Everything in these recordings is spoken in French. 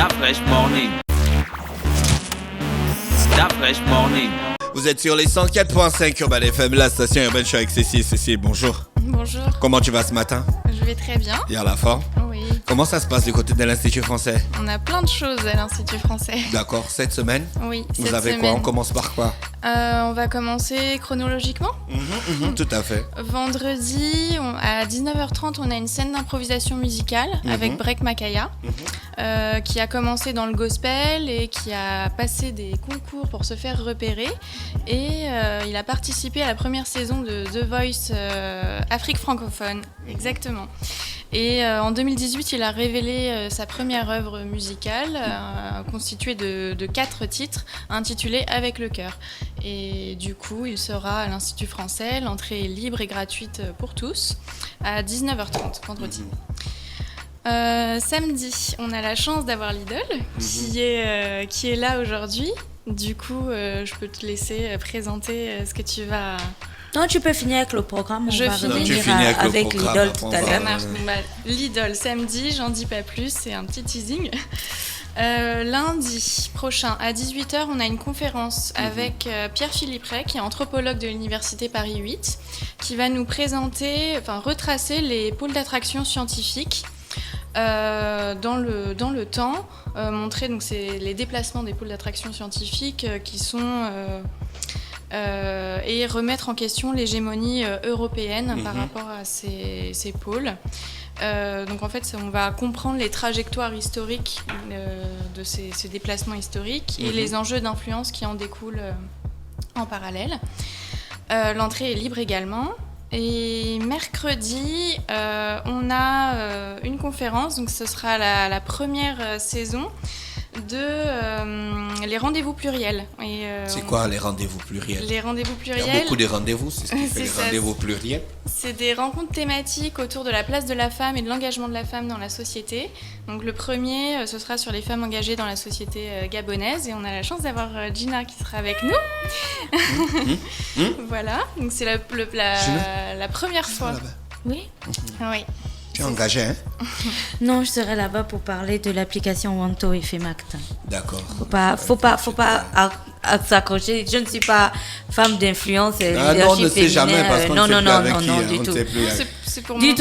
That fresh morning. That fresh morning. Vous êtes sur les 104.5 Urban FM, la station urbaine, je suis avec Cécile. Cécile, bonjour. Bonjour. Comment tu vas ce matin? Je vais très bien. Et à la forme? Oui. Comment ça se passe du côté de l'Institut français? On a plein de choses à l'Institut français. D'accord, cette semaine? Oui, Vous cette avez semaine. quoi? On commence par quoi? On va commencer chronologiquement. Tout à fait. Vendredi, à 19h30, on a une scène d'improvisation musicale avec Break Makaya, qui a commencé dans le gospel et qui a passé des concours pour se faire repérer. Et il a participé à la première saison de The Voice Afrique francophone. Exactement. Et en 2018, il a révélé sa première œuvre musicale constituée de 4 titres intitulés Avec le cœur. Et du coup, il sera à l'Institut français. L'entrée est libre et gratuite pour tous à 19h30 vendredi. Samedi, on a la chance d'avoir Lidl qui est là aujourd'hui. Du coup, je peux te laisser présenter ce que tu vas... Non, tu peux finir avec le programme. Je finis. Tu finis avec le programme, Lidl tout à après, l'heure. Ça marche. Bon, bah, Lidl samedi, j'en dis pas plus, c'est un petit teasing. Lundi prochain à 18h, on a une conférence avec Pierre-Philippe Ray, qui est anthropologue de l'Université Paris 8, qui va nous retracer les pôles d'attraction scientifiques dans le temps, montrer donc c'est les déplacements des pôles d'attraction scientifiques qui sont et remettre en question l'hégémonie européenne par rapport à ces pôles. Donc en fait, on va comprendre les trajectoires historiques de ces déplacements historiques et les enjeux d'influence qui en découlent en parallèle. L'entrée est libre également. Et mercredi, on a une conférence, donc ce sera la première saison de les rendez-vous pluriels. C'est quoi les rendez-vous pluriels? Les rendez-vous Il y a pluriels, beaucoup de rendez-vous, c'est ce qui fait C'est les ça. rendez-vous pluriels. c'est des rencontres thématiques autour de la place de la femme et de l'engagement de la femme dans la société. Donc le premier, ce sera sur les femmes engagées dans la société gabonaise, et on a la chance d'avoir Gina qui sera avec nous. Voilà, donc c'est la première fois. Là-bas. Oui. Oui. Tu es engagé, hein? Non, je serai là-bas pour parler de l'application Wanto et Femact. D'accord. Faut pas s'accrocher. Je ne suis pas femme d'influence. Ah non, on ne sait jamais parce qu'on ne sait plus avec qui. Non, On du ne tout. sait plus Non, avec- c'est pour Du moi.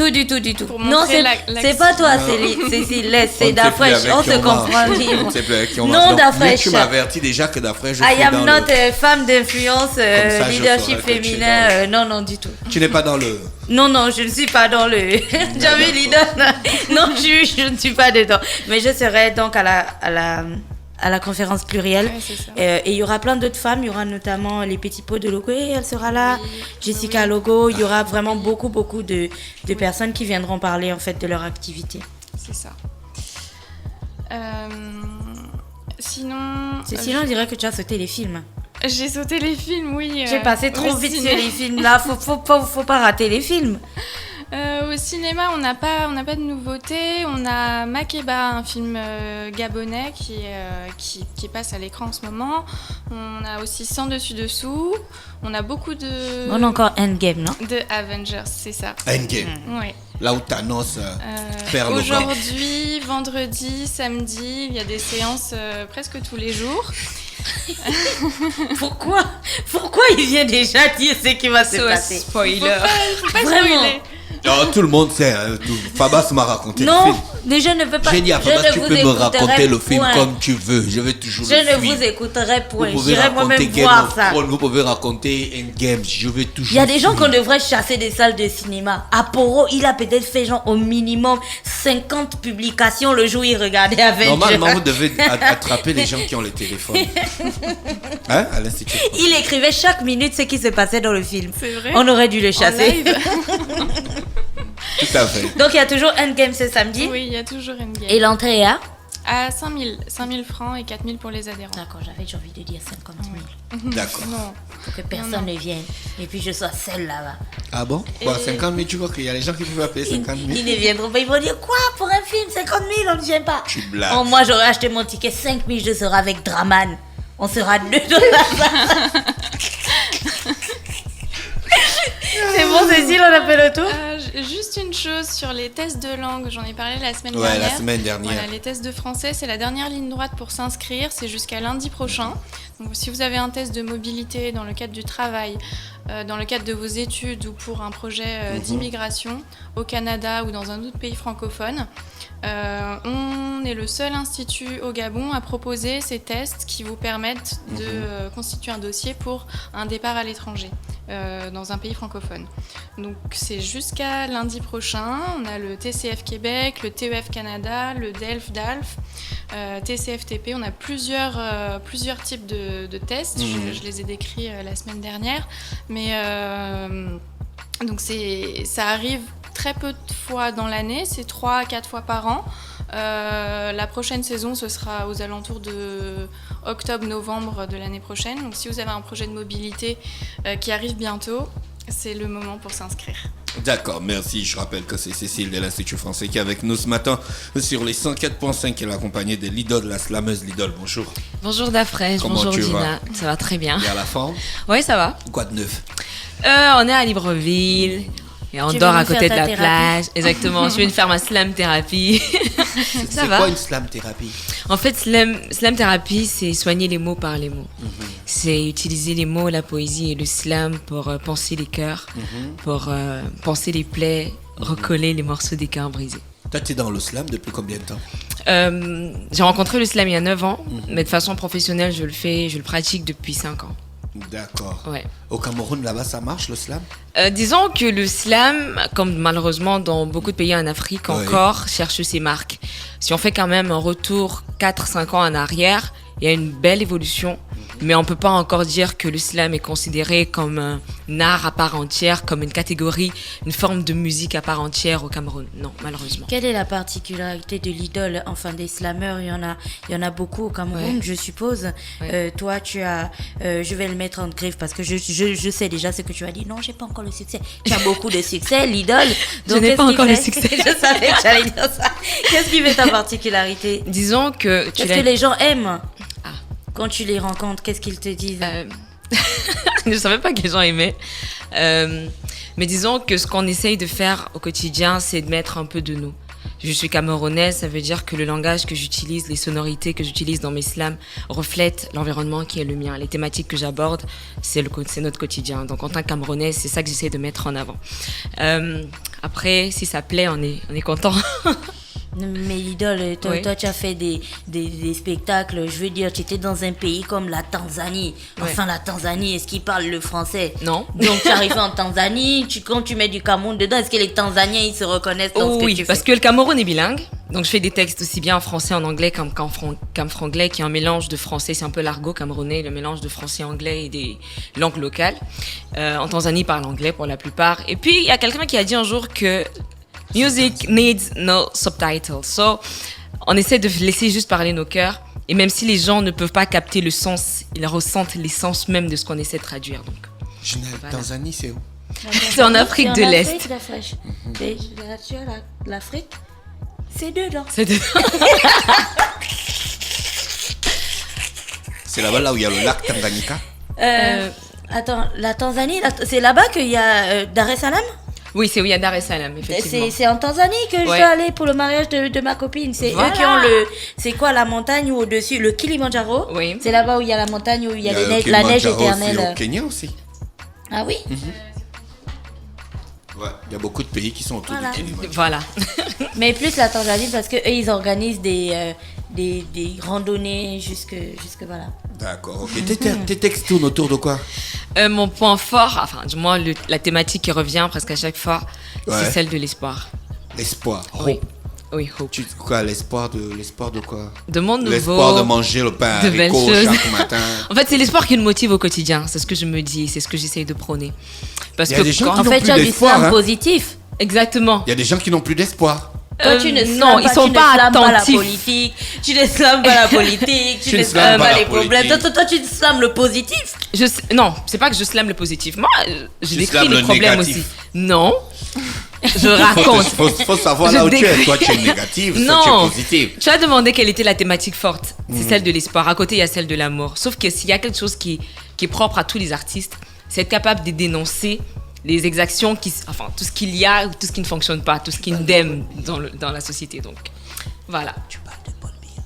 tout. Pour Non, montrer c'est pas toi, Non. Cécile. Laisse, On c'est ne sait plus Dafresh. avec On qui se marche. comprend On ne libre. sait plus avec qui on Non, marche. Donc, Dafresh. tu m'avertis déjà que Dafresh, je I suis am dans not le... femme d'influence, ça, je leadership saurais que tu es féminin. Non, du tout. Tu n'es pas dans le... Non, je ne suis pas dans le... J'avais leader. Non, je ne suis pas dedans. Mais je serai donc à la conférence plurielle. Ouais, c'est ça. Et il y aura plein d'autres femmes. Il y aura notamment les petits pots de Logo. Elle sera là. Oui, Jessica oui. Logo. Il y aura vraiment beaucoup de personnes qui viendront parler en fait de leur activité. C'est ça. Sinon... Sinon, on dirait que tu as sauté les films. J'ai sauté les films, oui. J'ai passé trop au vite sur ciné- les films. Là, faut pas rater les films. Au cinéma, on n'a pas de nouveautés. On a Makeba, un film gabonais qui passe à l'écran en ce moment. On a aussi Sans dessus dessous. On a beaucoup On a encore Endgame, non? de Avengers, c'est ça. Endgame. Ouais. Là où Thanos perd le bras. Aujourd'hui, vendredi, samedi, il y a des séances presque tous les jours. Pourquoi il vient déjà dire ce qui va se passer? Spoiler. Faut pas Vraiment. spoiler. Oh, tout le monde sait, hein, Fabas m'a raconté le Non, film. mais je ne veux pas. J'ai dit à je Fabas, ne tu vous peux me écouterai raconter le film point. comme tu veux. Je vais toujours Je le ne suivre. vous écouterai point. Vous pouvez J'irai raconter moi-même Game voir of ça. Thrones, vous pouvez raconter Endgame. Je vais toujours Il y a des gens qu'on suivre. devrait chasser des salles de cinéma. Aporo, il a peut-être fait genre au minimum 50 publications le jour où il regardait avec. Normalement, vous devez attraper les gens qui ont les téléphones. Hein, à l'Institut. Il écrivait chaque minute ce qui se passait dans le film. C'est vrai. On aurait dû le En chasser. live. Tout à fait. Donc il y a toujours Endgame ce samedi. Oui, il y a toujours Endgame. Et l'entrée est à À 5 000 francs et 4 000 pour les adhérents. D'accord, j'avais envie de dire 50 000. D'accord. Non. Pour que personne Non. ne vienne. Et puis je sois seule là-bas. Ah bon? Quoi, 50 000, tu vois qu'il y a des gens qui peuvent payer 50 000? Ils ne viendront pas. Ils vont dire quoi pour un film 50 000, on ne vient pas. Tu blagues. Oh, moi j'aurais acheté mon ticket 5 000, je serai avec Draman. On sera deux dans la salle. C'est bon, Cécile, on a fait le tour. Juste une chose sur les tests de langue, j'en ai parlé la semaine Ouais, dernière. la semaine dernière. Voilà, les tests de français, c'est la dernière ligne droite pour s'inscrire, c'est jusqu'à lundi prochain. Donc si vous avez un test de mobilité dans le cadre du travail, dans le cadre de vos études ou pour un projet d'immigration au Canada ou dans un autre pays francophone, on est le seul institut au Gabon à proposer ces tests qui vous permettent de constituer un dossier pour un départ à l'étranger dans un pays francophone. Donc c'est jusqu'à lundi prochain. On a le TCF Québec, le TEF Canada, le DELF-DALF, TCFTP. On a plusieurs types de tests. Je les ai décrits la semaine dernière. Mais donc ça arrive très peu de fois dans l'année, c'est 3 à 4 fois par an. La prochaine saison, ce sera aux alentours de octobre-novembre de l'année prochaine. Donc si vous avez un projet de mobilité qui arrive bientôt, c'est le moment pour s'inscrire. D'accord, merci. Je rappelle que c'est Cécile de l'Institut français qui est avec nous ce matin sur les 104.5. Elle est accompagnée de Lidl, la slameuse Lidl. Bonjour. Bonjour Dafresh, Comment bonjour tu Gina. vas? Ça va très bien. Et à la forme? Oui, ça va. Quoi de neuf? On est à Libreville. Et on Tu dort veux à nous côté de faire la ta plage. Exactement. Je viens de faire ma slam thérapie. C'est va. quoi une slam thérapie? En fait, slam thérapie, c'est soigner les mots par les mots. C'est utiliser les mots, la poésie et le slam pour penser les cœurs, pour penser les plaies, recoller les morceaux des cœurs brisés. Toi, tu es dans le slam depuis combien de temps? J'ai rencontré le slam il y a 9 ans, mais de façon professionnelle, je le pratique depuis 5 ans. D'accord. Ouais. Au Cameroun, là-bas, ça marche le slam? Disons que le slam, comme malheureusement dans beaucoup de pays en Afrique encore, cherche ses marques. Si on fait quand même un retour 4-5 ans en arrière, il y a une belle évolution, mais on ne peut pas encore dire que le slam est considéré comme un art à part entière, comme une catégorie, une forme de musique à part entière au Cameroun. Non, malheureusement. Quelle est la particularité de l'idole, enfin des slammeurs? Il y en a beaucoup au Cameroun, je suppose. Toi, tu as, je vais le mettre en griffe parce que je sais déjà ce que tu as dit. Non, j'ai pas encore le succès. Tu as beaucoup de succès, l'idole. Je n'ai pas encore le succès. Je savais que j'allais dire ça. Qu'est-ce qui fait ta particularité? Disons que Qu'est-ce que les gens aiment quand tu les rencontres? Qu'est-ce qu'ils te disent? Je ne savais pas que les gens aimaient. Mais disons que ce qu'on essaye de faire au quotidien, c'est de mettre un peu de nous. Je suis camerounaise, ça veut dire que le langage que j'utilise, les sonorités que j'utilise dans mes slams reflètent l'environnement qui est le mien. Les thématiques que j'aborde, c'est notre quotidien. Donc en tant que camerounaise, c'est ça que j'essaie de mettre en avant. Après, si ça plaît, on est content. Mais l'idole, toi, tu as fait des spectacles, je veux dire, tu étais dans un pays comme la Tanzanie. Enfin, la Tanzanie, est-ce qu'ils parlent le français? Non. Donc, tu arrives en Tanzanie, quand tu mets du Cameroun dedans, est-ce que les Tanzaniens, ils se reconnaissent dans ce que tu fais? Oui, parce que le Cameroun est bilingue. Donc, je fais des textes aussi bien en français, en anglais qu'en franglais, qui est un mélange de français. C'est un peu l'argot camerounais, le mélange de français, anglais et des langues locales. En Tanzanie, ils parlent anglais pour la plupart. Et puis, il y a quelqu'un qui a dit un jour que music needs no subtitles. So, on essaie de laisser juste parler nos cœurs. Et même si les gens ne peuvent pas capter le sens, ils ressentent l'essence même de ce qu'on essaie de traduire. Donc, Voilà. Tanzanie, c'est où? C'est en Afrique de l'Est. Tu as l'Afrique, c'est dedans. C'est de... C'est là-bas où il y a le lac Tanganyika? Attends, la Tanzanie, c'est là-bas qu'il y a Dar es Salaam? Oui, c'est où il y a Dar es Salaam, effectivement. C'est en Tanzanie que je dois aller pour le mariage de ma copine. C'est eux qui ont c'est quoi la montagne où au-dessus, le Kilimandjaro? Oui. C'est là-bas où il y a la montagne où il y a la neige éternelle. C'est au Kenya aussi. Ah oui? Ouais, il y a beaucoup de pays qui sont autour du Kilimandjaro. Voilà. Mais plus la Tanzanie parce que eux ils organisent des randonnées jusque voilà. D'accord, ok. Tes textes tournent autour de quoi? Mon point fort, enfin du moins la thématique qui revient presque à chaque fois, c'est celle de l'espoir. L'espoir. Oui. Oui, hope. Quoi, l'espoir de quoi? De monde nouveau. L'espoir de manger le pain de belles haricot choses. chaque matin. En fait, c'est l'espoir qui me motive au quotidien. C'est ce que je me dis, c'est ce que j'essaye de prôner. Parce Il y a des gens qui en n'ont fait, plus tu as du d'espoir, slam hein. positif. Exactement. Il y a des gens qui n'ont plus d'espoir. Toi, tu ne non, ils sont pas slams pas la attentifs. politique, tu ne slams pas la politique, tu ne slams pas les problèmes. Toi, tu slams le positif. Non, c'est pas que je slame le positif. Moi, je Tu décris slames les le problèmes négatif. aussi. Non. Je raconte. Faut savoir Je là où tu es. décris. Toi, tu es négative, toi, Non. tu es positive. Tu as demandé quelle était la thématique forte. C'est celle de l'espoir. À côté, il y a celle de l'amour. Sauf que s'il y a quelque chose qui est propre à tous les artistes, c'est être capable de dénoncer les exactions, tout ce qu'il y a, tout ce qui ne fonctionne pas, tout ce qui ndem dans la société. Donc, voilà. Tu parles de Paul Biya.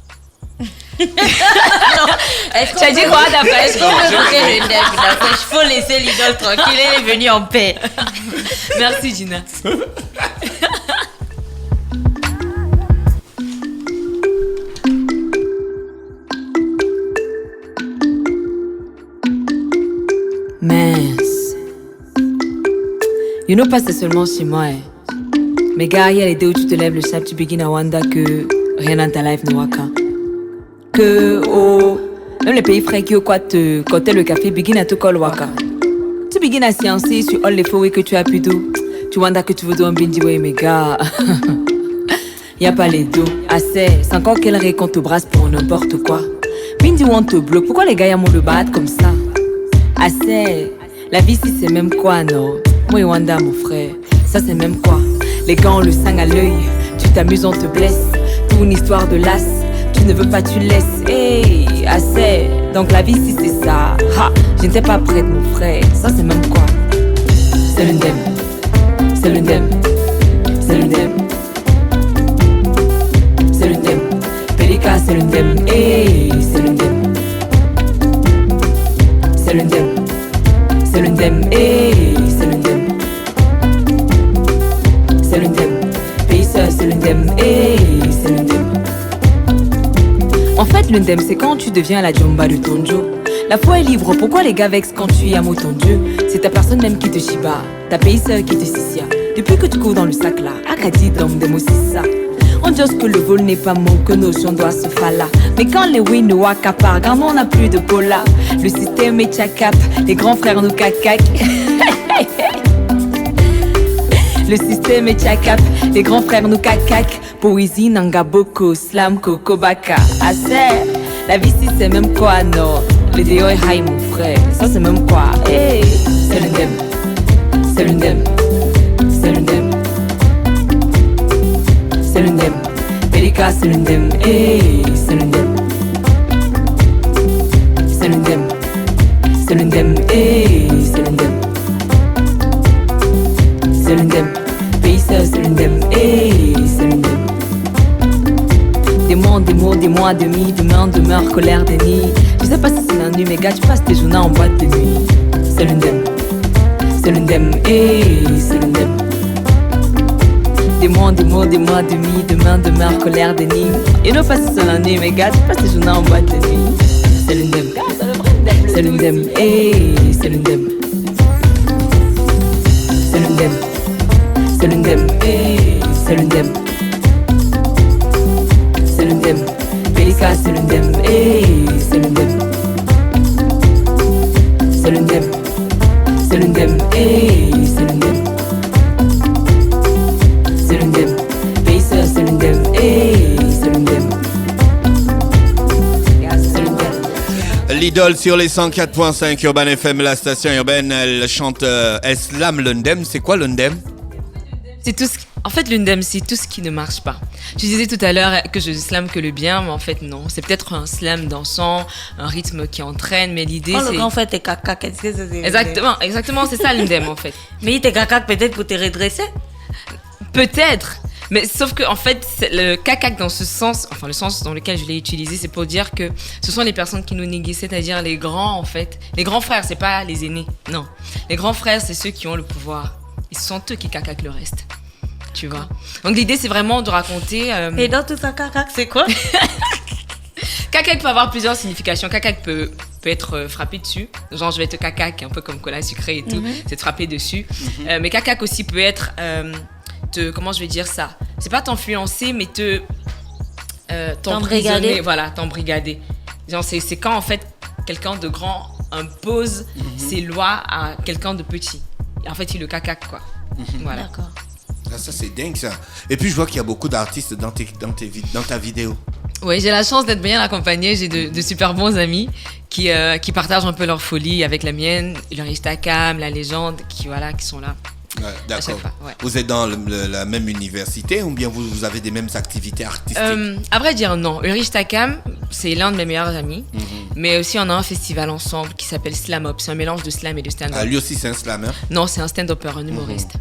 Tu as dit quoi d'après? Est-ce qu'on peut boucler le ndem? Il faut laisser l'idole tranquille, elle est venue en paix. Merci, Gina. Mince. You know pas c'est seulement chez moi. Mais gars, il y a l'idée où tu te lèves le chapeau, tu begins à wonder que rien dans ta life ne waka. Que même les pays frais qui au quoi te côté le café begin à te call waka. Tu begins à sciencer sur all les faux que tu as pu do. Tu wonder que tu veux un bindi way mais gars. Y a pas les dos, assez. C'est encore quelle raison qu'on te brasse pour n'importe quoi. Bindi on te bloque, pourquoi les gars y'a mon le battre comme ça? Assez. La vie si c'est même quoi non? Moi et Wanda mon frère, ça c'est même quoi? Les gars ont le sang à l'œil, tu t'amuses on te blesse. Pour une histoire de las, tu ne veux pas tu laisses. Hey, assez. Donc la vie si c'est ça, ha, je n'étais pas prête mon frère, ça c'est même quoi? C'est l'undem, c'est l'undem, c'est l'undem, c'est l'undem. Pelika c'est l'undem, hey, c'est l'undem. C'est l'undem, c'est l'undem, hey, c'est l'undem. C'est l'undem, pays seul, c'est l'undem, hey, c'est l'undem. En fait, l'undem, c'est quand tu deviens la jomba de ton Joe. La foi est libre, pourquoi les gars vexent quand tu y amo ton Dieu? C'est ta personne même qui te chiba, ta pays seul qui te sissia. Depuis que tu cours dans le sac là, Akati d'homme aussi ça. On dit que le vol n'est pas mot, que nos gens doivent se faire là. Mais quand les win nous accaparent, quand on n'a plus de pola, le système est tchakap, les grands frères nous cacac. Le système est tchakap, les grands frères nous cacac. Poésie, nangaboko, slam, kokobaka. Assez, la vie si c'est même quoi, non? Le déo est high, mon frère, ça c'est même quoi? Hey, c'est l'undem, c'est l'undem, c'est l'undem. C'est l'undem, Pelika c'est l'undem, hey, c'est l'undem. C'est l'undem, c'est l'undem, hey, c'est l'undem. C'est l'undem, pays seul c'est l'undem, hey, c'est l'undem. Des mois, demi, demain, demeure, colère, déni. Je sais pas si c'est la nuit, mais gars, tu passes tes journées en boîte de nuit. C'est l'undem, hey, c'est l'undem. Des mois, demi, demain, demeure, colère, déni. Et non pas si c'est la nuit, mais gars, tu passes tes journées en boîte de nuit. C'est l'undem, c'est l'undem, hey, c'est l'undem. C'est l'undem, c'est l'undem, hey, c'est l'undem. C'est l'undem, Pelika c'est l'undem, hey, c'est l'undem. C'est l'undem, c'est l'undem, hey, c'est l'undem. C'est l'undem, pays seul c'est l'undem, hey, c'est l'undem. C'est l'undem. L'idole sur les 104.5 Urban FM, la station urbaine, elle chante, elle slam l'undem. C'est quoi l'undem? C'est tout ce En fait, l'undem, c'est tout ce qui ne marche pas. Tu disais tout à l'heure que je slam que le bien, mais en fait, non. C'est peut-être un slam dansant, un rythme qui entraîne, mais l'idée, Quand c'est... le grand fait tes caca, qu'est-ce que c'est? Exactement, c'est ça l'undem, en fait. Mais il te caca peut-être pour te redresser? Peut-être, mais sauf que en fait le cacac dans ce sens, enfin le sens dans lequel je l'ai utilisé, c'est pour dire que ce sont les personnes qui nous négligent, c'est-à-dire les grands en fait. Les grands frères, c'est pas les aînés, non. Les grands frères, c'est ceux qui ont le pouvoir. Et ce sont eux qui cacacent le reste. Tu vois. Donc l'idée c'est vraiment de raconter. Et dans tout ça, cacac, c'est quoi? Cacac peut avoir plusieurs significations. Cacac peut être frappé dessus. Genre je vais te cacac, un peu comme cola sucré et tout. C'est te frapper dessus. Mais cacac aussi peut être comment je vais dire ça, c'est pas t'influencer mais t'embrigader, voilà, t'embrigader. Genre c'est quand en fait quelqu'un de grand impose ses lois à quelqu'un de petit. Et en fait il le cacaque quoi. Voilà. D'accord. Ah, ça c'est dingue ça. Et puis je vois qu'il y a beaucoup d'artistes dans ta vidéo. Oui, j'ai la chance d'être bien accompagnée. J'ai de super bons amis qui partagent un peu leur folie avec la mienne, leur Instacam, la légende, qui sont là. Ouais, d'accord. Ouais. Vous êtes dans la même université ou bien vous avez des mêmes activités artistiques? À vrai dire, non. Ulrich Takam, c'est l'un de mes meilleurs amis. Mais aussi, on a un festival ensemble qui s'appelle Slam Up. C'est un mélange de slam et de stand-up. Ah, lui aussi, c'est un slammer. Non, c'est un stand-upper, un humoriste.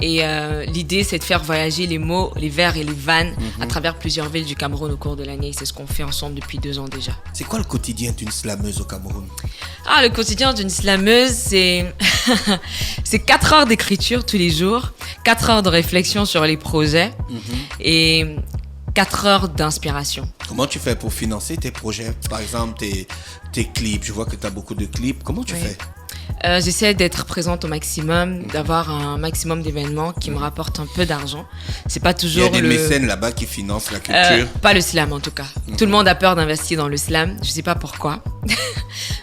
Et l'idée, c'est de faire voyager les mots, les vers et les vannes à travers plusieurs villes du Cameroun au cours de l'année. C'est ce qu'on fait ensemble depuis 2 ans déjà. C'est quoi le quotidien d'une slameuse au Cameroun? Ah, le quotidien d'une slameuse, c'est 4 heures d'écriture tous les jours, 4 heures de réflexion sur les projets et 4 heures d'inspiration. Comment tu fais pour financer tes projets? Par exemple, tes clips. Je vois que tu as beaucoup de clips. Comment tu fais? J'essaie d'être présente au maximum, d'avoir un maximum d'événements qui me rapportent un peu d'argent. C'est pas toujours Il y a des mécènes là-bas qui financent la culture. Pas le slam en tout cas. Tout le monde a peur d'investir dans le slam. Je sais pas pourquoi.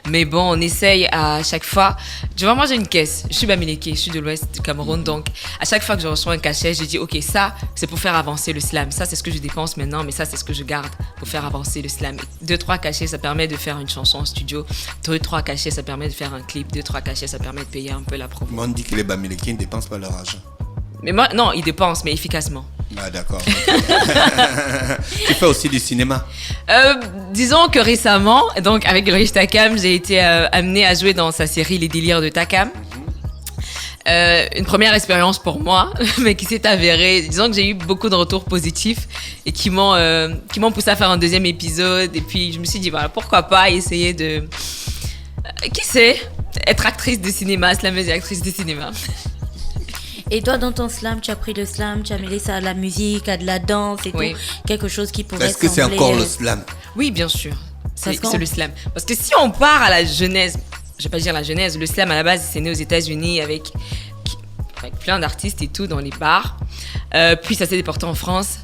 Mais bon, on essaye à chaque fois. Tu vois, moi j'ai une caisse. Je suis Bamileke, je suis de l'ouest du Cameroun. Donc à chaque fois que je reçois un cachet, je dis ok, ça c'est pour faire avancer le slam. Ça c'est ce que je dépense maintenant, mais ça c'est ce que je garde pour faire avancer le slam. 2-3 cachets, ça permet de faire une chanson en studio. 2-3 cachets, ça permet de faire un clip. 2-3 cachets, ça permet de payer un peu la promo. Moi on dit que les Bamileke ne dépensent pas leur argent. Mais moi, non, ils dépensent, mais efficacement. Ah d'accord. Tu fais aussi du cinéma? Disons que récemment, donc avec Ulrich Takam, j'ai été amenée à jouer dans sa série Les Délires de Takam. Une première expérience pour moi, mais qui s'est avérée. Disons que j'ai eu beaucoup de retours positifs et qui m'ont poussé à faire un 2e épisode. Et puis je me suis dit, voilà, pourquoi pas essayer de... qui sait, être actrice de cinéma, slameuse et actrice de cinéma. Et toi, dans ton slam, tu as pris le slam, tu as mêlé ça à la musique, à de la danse et tout. Quelque chose qui pourrait Est-ce que c'est encore le slam? Oui, bien sûr. C'est le slam. Parce que si on part à la genèse, je vais pas dire la genèse, le slam à la base, c'est né aux États-Unis avec plein d'artistes et tout dans les bars. Puis ça s'est déporté en France.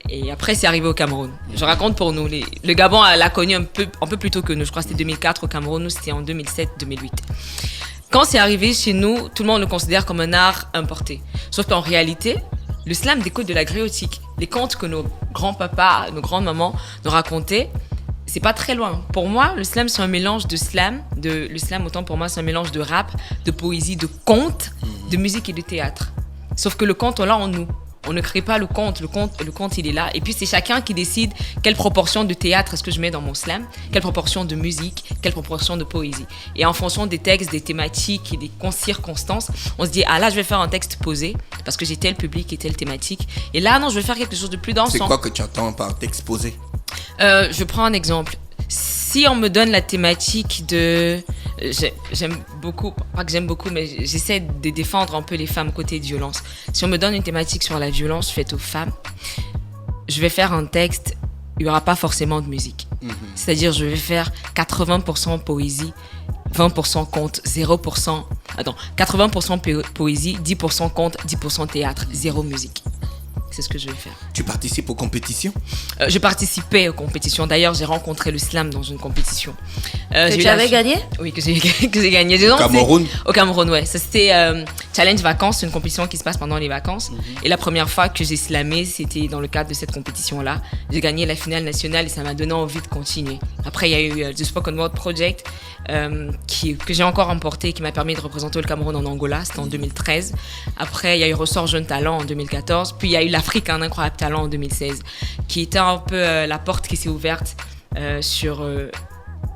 Et après, c'est arrivé au Cameroun. Je raconte pour nous. Le Gabon l'a connu un peu plus tôt que nous. Je crois que c'était 2004 au Cameroun. Nous, c'était en 2007-2008. Quand c'est arrivé chez nous, tout le monde le considère comme un art importé. Sauf qu'en réalité, le slam découle de la griotique. Les contes que nos grands-papas, nos grandes-mamans nous racontaient, c'est pas très loin. Pour moi, le slam, c'est un mélange de slam. Le slam, autant pour moi, c'est un mélange de rap, de poésie, de conte, de musique et de théâtre. Sauf que le conte, on l'a en nous. On ne crée pas le conte, il est là. Et puis c'est chacun qui décide quelle proportion de théâtre est-ce que je mets dans mon slam, quelle proportion de musique, quelle proportion de poésie. Et en fonction des textes, des thématiques et des circonstances, on se dit, ah là je vais faire un texte posé, parce que j'ai tel public et telle thématique. Et là non, je vais faire quelque chose de plus dansant. C'est quoi que tu entends par texte posé? Je prends un exemple. Si on me donne la thématique de... J'aime beaucoup, pas que j'aime beaucoup, mais j'essaie de défendre un peu les femmes côté de violence. Si on me donne une thématique sur la violence faite aux femmes, je vais faire un texte, il n'y aura pas forcément de musique. C'est-à-dire, je vais faire 80% poésie, 20% conte, 0%... Attends, 80% poésie, 10% conte, 10% théâtre, 0 musique. C'est ce que je vais faire. Tu participes aux compétitions? Je participais aux compétitions. D'ailleurs, j'ai rencontré le slam dans une compétition. Que tu avais gagné? Oui, que j'ai gagné. Au Cameroun? Au Cameroun, ouais. Ça, c'était Challenge Vacances, une compétition qui se passe pendant les vacances. Et la première fois que j'ai slamé, c'était dans le cadre de cette compétition-là. J'ai gagné la finale nationale et ça m'a donné envie de continuer. Après, il y a eu The Spoken Word Project que j'ai encore remporté, qui m'a permis de représenter le Cameroun en Angola. C'était en 2013. Après, il y a eu Ressort Jeune Talent en 2014. Puis, il y a eu l'Afrique, un incroyable talent en 2016, qui était un peu la porte qui s'est ouverte sur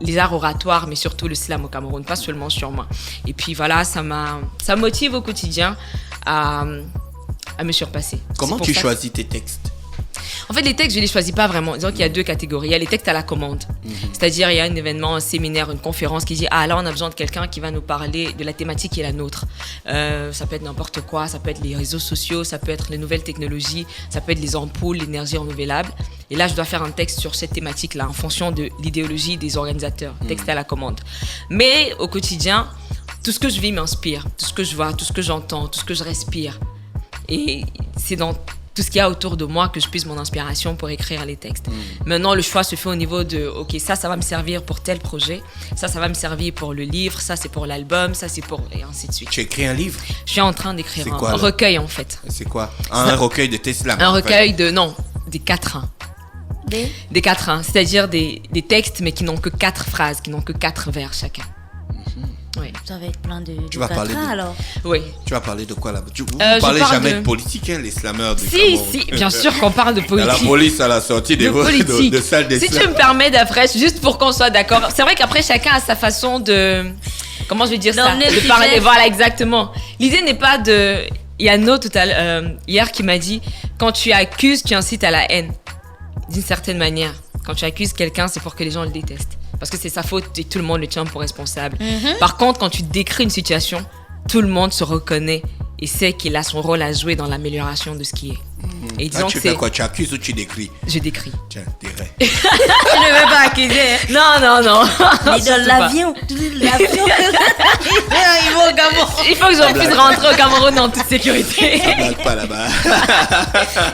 les arts oratoires, mais surtout le slam au Cameroun, pas seulement sur moi. Et puis voilà, ça me motive au quotidien à me surpasser. Comment tu choisis tes textes? En fait, les textes, je ne les choisis pas vraiment. Disons qu'il y a 2 catégories. Il y a les textes à la commande. C'est-à-dire, il y a un événement, un séminaire, une conférence qui dit « Ah, là, on a besoin de quelqu'un qui va nous parler de la thématique qui est la nôtre. » Ça peut être n'importe quoi. Ça peut être les réseaux sociaux, ça peut être les nouvelles technologies, ça peut être les ampoules, l'énergie renouvelable. Et là, je dois faire un texte sur cette thématique-là en fonction de l'idéologie des organisateurs. Texte à la commande. Mais au quotidien, tout ce que je vis m'inspire. Tout ce que je vois, tout ce que j'entends, tout ce que je respire. Et c'est dans tout ce qu'il y a autour de moi que je puise mon inspiration pour écrire les textes. Maintenant, le choix se fait au niveau de, ok, ça va me servir pour tel projet, ça va me servir pour le livre, ça c'est pour l'album, ça c'est pour... et ainsi de suite. Tu écris un livre? Je suis en train d'écrire un recueil en fait. C'est quoi? Un recueil de tes slams? Un recueil des quatrains. Des quatrains, c'est-à-dire des textes mais qui n'ont que 4 phrases, qui n'ont que 4 vers chacun. Oui. Ça va être plein de vas parler quatrains, de- alors. Oui. Tu vas parler de quoi là-bas? Vous Je parlez parle jamais de- de politique, hein, les slammeurs du Si, Cameroun. si, bien sûr qu'on parle de Il y a la politique. police à la sortie des De politique. de salles des Si tu slams. me permets, d'après, juste pour qu'on soit d'accord. C'est vrai qu'après, chacun a sa façon de. Comment je vais dire ça? D'emmener le De parler. sujet. Voilà, exactement. L'idée n'est pas de. Il y a No hier qui m'a dit quand tu accuses, tu incites à la haine. D'une certaine manière. Quand tu accuses quelqu'un, c'est pour que les gens le détestent. Parce que c'est sa faute et tout le monde le tient pour responsable. Par contre, quand tu décris une situation, tout le monde se reconnaît et sait qu'il a son rôle à jouer dans l'amélioration de ce qui est. Et disons Tu que fais c'est. quoi? Tu accuses ou tu décris? Je décris. Tiens, dirais. Tu ne veux pas accuser. Non, non, non. L'idole, Surtout pas. l'avion. L'avion. Ils vont au Gabon. Il faut que je puisse rentrer au Cameroun en toute sécurité. Ça blague pas là-bas.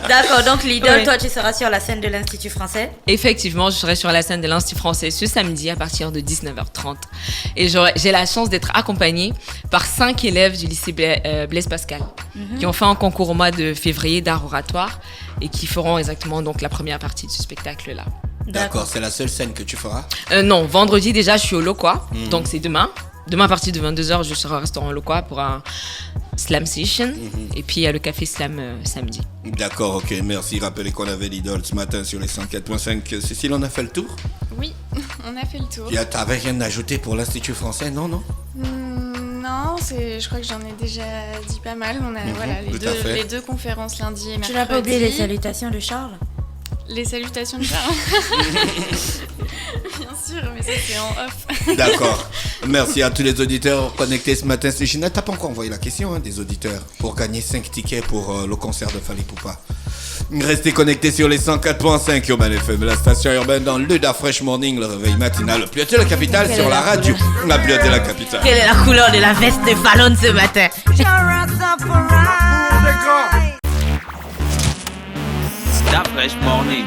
D'accord, donc l'idole, Oui. toi, tu seras sur la scène de l'Institut français. Effectivement, je serai sur la scène de l'Institut français ce samedi à partir de 19h30. Et j'ai la chance d'être accompagnée par 5 élèves du lycée Blaise Pascal qui ont fait un concours au mois de février d'art oratoire et qui feront exactement donc la première partie de ce spectacle-là. D'accord, c'est la seule scène que tu feras? Non, vendredi déjà, je suis au Loquois, donc c'est demain. Demain à partir de 22h, je serai au restaurant Loquois pour un slam session. Et puis il y a le café slam samedi. D'accord, ok, merci. Rappelez qu'on avait l'idole ce matin sur les 104.5. Cécile, on a fait le tour? Oui, on a fait le tour. T'avais rien à ajouter pour l'Institut français? Non, non? Non, je crois que j'en ai déjà dit pas mal. On a voilà, tout à fait. les deux conférences lundi et mercredi. Tu n'as pas oublié les salutations de Charles? Les salutations de Charles. Bien sûr, mais ça c'est en off. D'accord. Merci à tous les auditeurs connectés ce matin. C'est Ginette, t'as pas encore envoyé la question des auditeurs pour gagner 5 tickets pour le concert de Fally Poupa. Restez connectés sur les 104.5 Urban FM, la station urbaine dans le Da Fresh Morning, le réveil matinal, le plus de la capitale Quelle sur est la la radio. La plus de la capitale. Quelle est la couleur de la veste de Fallon ce matin? That fresh morning.